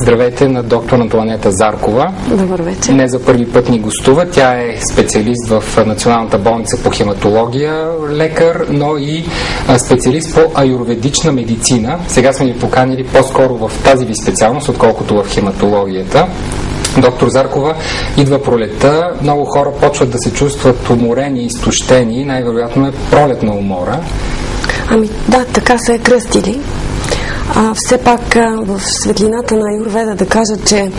Здравейте на доктор Антоанета Заркова. Добър вечер. Не за първи път ни гостува. Тя е специалист в Националната болница по хематология, лекар, но и специалист по аюрведична медицина. Сега сме ни поканили по-скоро в тази ви специалност, отколкото в хематологията. Доктор Заркова, идва пролетта, много хора почват да се чувстват уморени и изтощени, най-вероятно е пролетна умора. Ами да, така се е кръстили. Все пак в светлината на аюрведа да кажа, че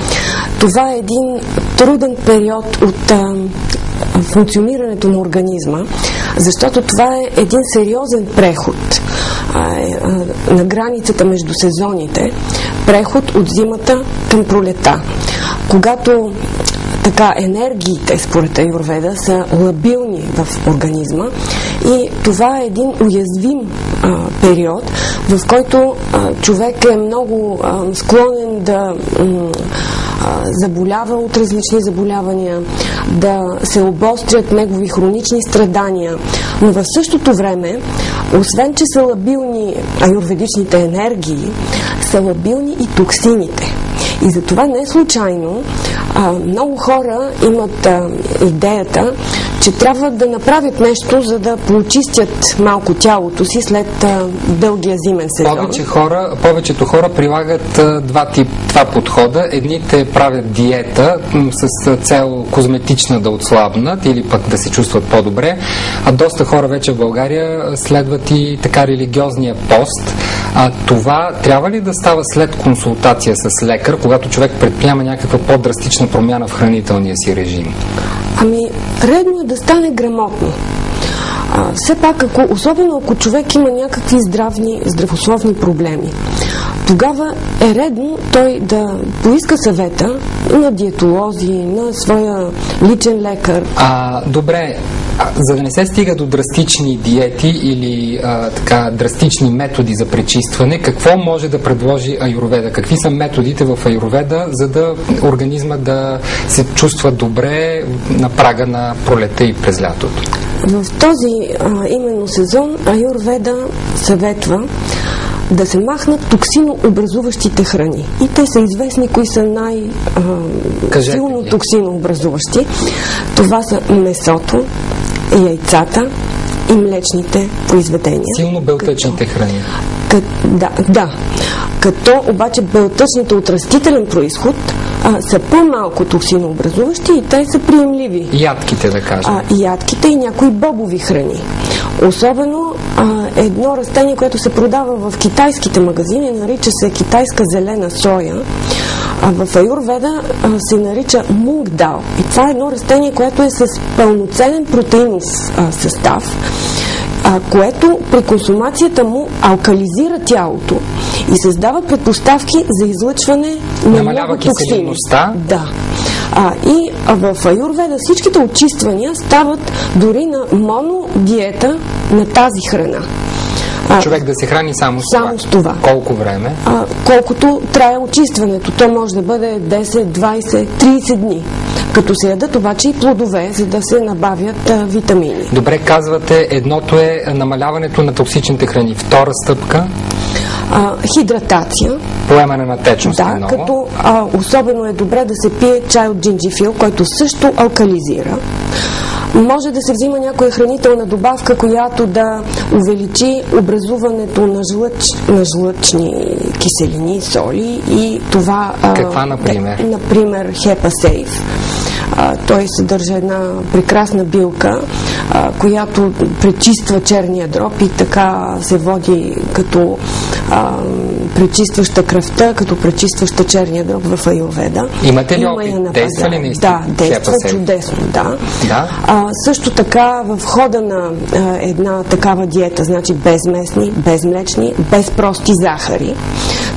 това е един труден период от функционирането на организма, защото това е един сериозен преход на границата между сезоните, преход от зимата към пролета. Когато така енергиите, според аюрведа, са лабилни в организма и това е един уязвим период, в който човек е много склонен да заболява от различни заболявания, да се обострят негови хронични страдания, но в същото време, освен че са лабилни аюрведичните енергии, са лабилни и токсините. И затова не е случайно много хора имат идеята, че трябва да направят нещо, за да поочистят малко тялото си след дългия зимен сезон. Повечето хора прилагат два подхода. Едните правят диета с цел козметична да отслабнат или пък да се чувстват по-добре, а доста хора вече в България следват и така религиозния пост. Това трябва ли да става след консултация с лекар, когато човек предприема някаква по-драстична промяна в хранителния си режим? Ами, редно е да стане грамотно. Все пак, особено ако човек има някакви здравословни проблеми, тогава е редно той да поиска съвета на диетолози, на своя личен лекар. Добре, за да не се стига до драстични диети или драстични методи за пречистване, какво може да предложи аюрведа? Какви са методите в аюрведа, за да организма да се чувства добре на прага на пролета и през лятото? В този именно сезон аюрведа съветва да се махнат токсинообразуващите храни. И те са известни, кои са най-силно токсинообразуващи. Това са месото, яйцата и млечните произведения. Силно белтъчните храни. Да. Като обаче белтъчните от растителен произход са по-малко токсинообразуващи и те са приемливи. Ядките, да кажем. Ядките и някои бобови храни. Особено едно растение, което се продава в китайските магазини, нарича се китайска зелена соя. В аюрведа се нарича мунгдал. И това е едно растение, което е с пълноценен протеинов състав, което при консумацията му алкализира тялото и създава предпоставки за излъчване на много токсини. Да. И в аюрведа всичките очиствания стават дори на монодиета на тази храна. Човек да се храни само с това. Колко време? Колкото трае очистването. То може да бъде 10, 20, 30 дни. Като се ядат обаче и плодове, за да се набавят витамини. Добре, казвате, едното е намаляването на токсичните храни. Втора стъпка? Хидратация. Поемане на течност. Да, като особено е добре да се пие чай от джинджифил, който също алкализира. Може да се взима някоя хранителна добавка, която да увеличи образуването на жлъчни киселини, соли и това... Каква, например? Например, хепасейф. Той съдържа една прекрасна билка, която пречиства черния дроб и така се води като пречистваща кръвта, като пречистваща черния дроб в аюрведа. Имате ли опит? Действа ли наистина? Да, действа чудесно, да. Също така в хода на една такава диета, значи без месни, без млечни, без прости захари,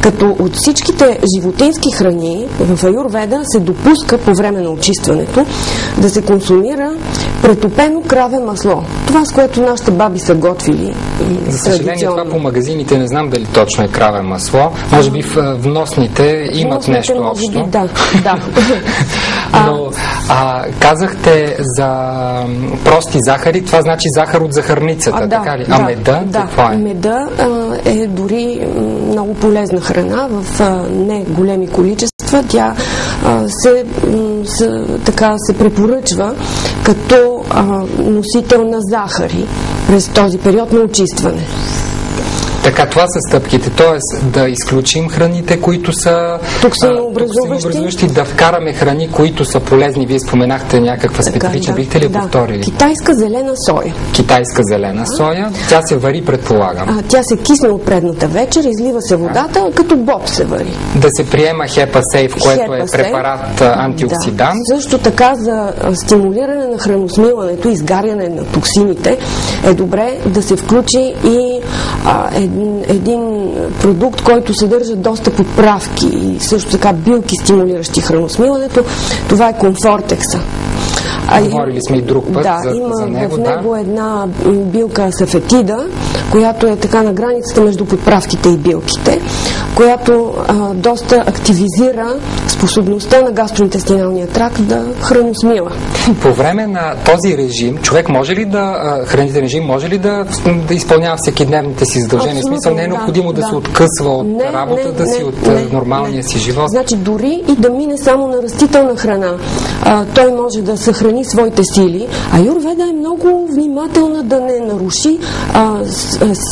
като от всичките животински храни в аюрведа се допуска по време на очистването да се консумира претопено краве масло. Това, с което нашите баби са готвили. За съжаление, това по магазините не знам дали точно е краве масло. Може би в вносните имат нещо общо. Да. Но казахте за прости захари, това значи захар от захарницата, така ли? Меда? Какво е? Меда е дори много полезна храна в не големи количества. качества. Тя се препоръчва като носител на захари през този период на очистване. Така, това са стъпките, т.е. да изключим храните, които са токсинообразуващи, да вкараме храни, които са полезни. Вие споменахте някаква специфична, бихте ли повторили? Китайска зелена соя. Китайска зелена соя, тя се вари, предполагам. Тя се кисне от предната вечер, излива се водата, като боб се вари. Да се приема Хепа-Сейф, което е препарат антиоксидант. Да. Също така за стимулиране на храносмилането, изгаряне на токсините, е добре да се включи и един продукт, който съдържа доста подправки и също така билки, стимулиращи храносмилането. Това е Комфортекса. Говорили сме и друг път за него. В него една билка асафетида, която е така на границата между подправките и билките, която доста активизира способността на гастроинтестиналния тракт да храносмила. По време на този режим, човек може ли хранителен режим, може ли да изпълнява всекидневните си задължения? В смисъл, не е необходимо да се откъсва от работата си, от нормалния си живот. Значи дори и да мине само на растителна храна, той може да съхрани своите сили. Аюрведа е много внимателна да не наруши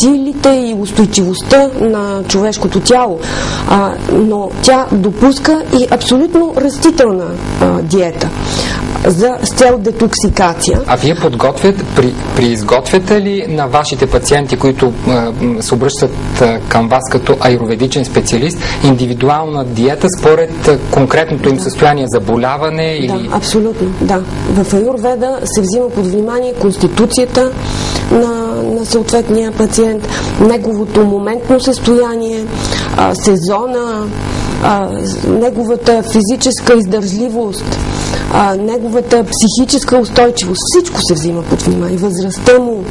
силите и устойчивостта на човешкото тяло. Но тя допуска и абсолютно растителна диета с цел детоксикация. А вие изготвяте ли на вашите пациенти, които се обръщат към вас като аюрведичен специалист, индивидуална диета според конкретното им състояние, заболяване или... Да, абсолютно, да. В аюрведа се взима под внимание конституцията на съответния пациент, неговото моментно състояние, сезона, неговата физическа издържливост, неговата психическа устойчивост. Всичко се взима под внимание. Възрастта му,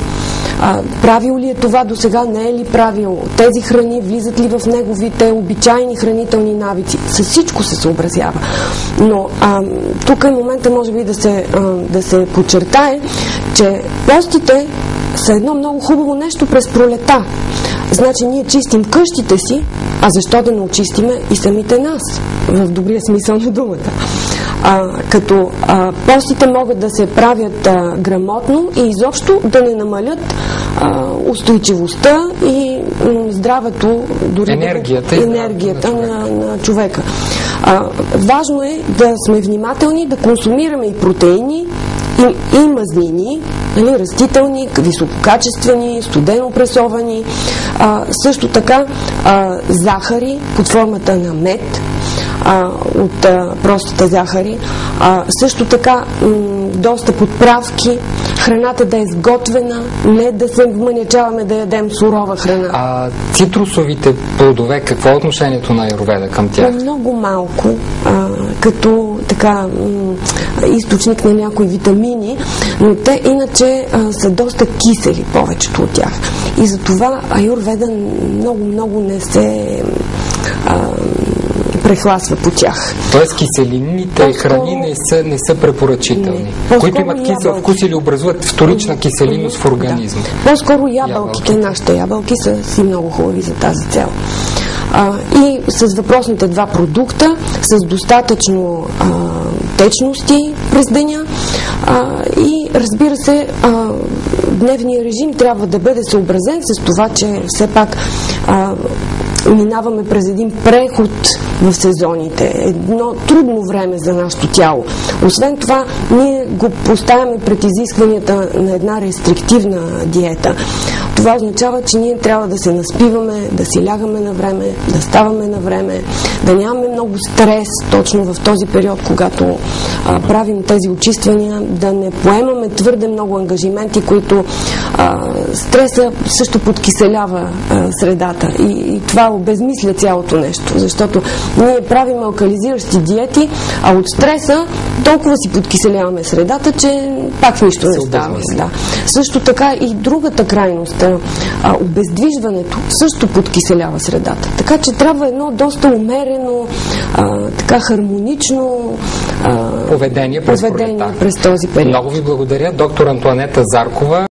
правил ли е това до сега, не е ли правил, тези храни влизат ли в неговите обичайни хранителни навици. С всичко се съобразява. Но тук е момента, може би, да се подчертае, че постите са едно много хубаво нещо през пролета. Значи ние чистим къщите си, а защо да не очистиме и самите нас, в добрия смисъл на думата. Като постите могат да се правят грамотно и изобщо да не намалят устойчивостта и здравето, дори енергията на човека. Важно е да сме внимателни, да консумираме и протеини, и мазнини, растителни, висококачествени, студено пресовани, също така захари под формата на мед от простите захари, също така доста подправки, храната да е сготвена, не да се вманячаваме да ядем сурова храна. Цитрусовите плодове, какво е отношението на аюрведа към тях? Много малко, като така източник на някои витамини, но те иначе са доста кисели, повечето от тях. И затова аюрведа много не се прехласва по тях. Тоест киселинните храни не са препоръчителни. Които имат кисел вкус или образуват вторична киселинност в организма. По-скоро ябълките, нашите ябълки са си много хубави за тази цел. И с въпросните два продукта, с достатъчно течности през деня и разбира се, дневният режим трябва да бъде съобразен с това, че все пак минаваме през един преход в сезоните. Едно трудно време за нашето тяло. Освен това, ние го поставяме пред изискванията на една рестриктивна диета. Това означава, че ние трябва да се наспиваме, да си лягаме на време, да ставаме на време, да нямаме много стрес точно в този период, когато правим тези очиствания, да не поемаме твърде много ангажименти, които стреса също подкиселява средата. И това обезмисля цялото нещо, защото ние правим алкализиращи диети, а от стреса толкова си подкиселяваме средата, че пак нищо не става. Да. Също така и другата крайност, обездвижването също подкиселява средата. Така че трябва едно доста умерено, така хармонично поведение през този период. Много ви благодаря. Доктор Антоанета Заркова,